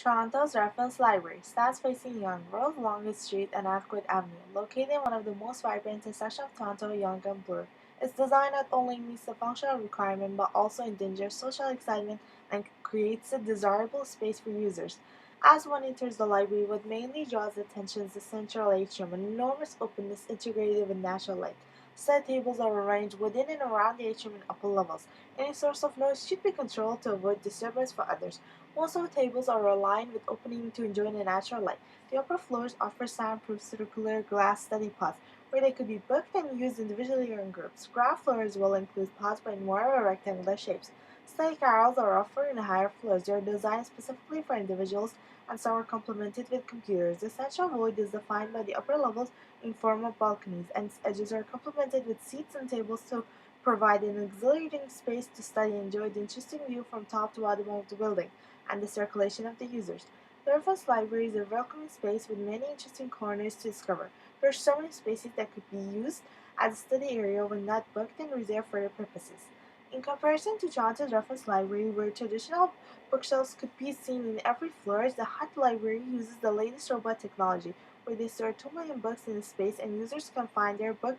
Toronto's Reference Library stands facing Yonge, world's longest street and Arcueil Avenue, located in one of the most vibrant intersections of Toronto, Yonge and Bloor. Its design not only meets the functional requirement but also engenders social excitement and creates a desirable space for users. As one enters the library, what mainly draws attention is the central atrium, an enormous openness integrated with natural light. Study tables are arranged within and around the atrium in upper levels. Any source of noise should be controlled to avoid disturbance for others. Most of the tables are aligned with opening to enjoy the natural light. The upper floors offer soundproof circular glass study pods, where they could be booked and used individually or in groups. Ground floors will include pods but in more rectangular shapes. Study carrels are offered in the higher floors. They are designed specifically for individuals and some are complemented with computers. The central void is defined by the upper levels in form of balconies, and its edges are complemented with seats and tables to provide an exhilarating space to study and enjoy the interesting view from top to bottom of the building and the circulation of the users. The Reference Library is a welcoming space with many interesting corners to discover. There are so many spaces that could be used as a study area when not booked and reserved for other purposes. In comparison to Toronto's Reference Library, where traditional bookshelves could be seen in every floor, the Hut Library uses the latest robot technology, where they store 2 million books in a space and users can find their book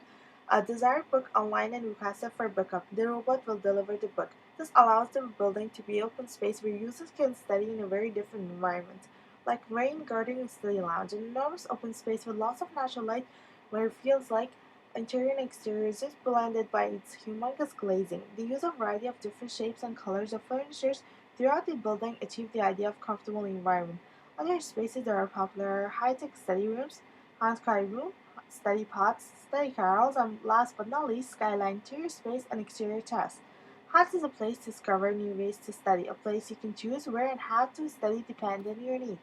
a desired book online and request it for backup. The robot will deliver the book. This allows the building to be open space where users can study in a very different environment, like rain garden and study lounge, an enormous open space with lots of natural light where it feels like interior and exterior is just blended by its humongous glazing. The use of a variety of different shapes and colors of furnitures throughout the building achieve the idea of comfortable environment. Other spaces that are popular are high-tech study rooms, Hanskai room, study pods, study carrels, and last but not least, skyline interior space and exterior tests. Hats is a place to discover new ways to study, a place you can choose where and how to study depending on your needs.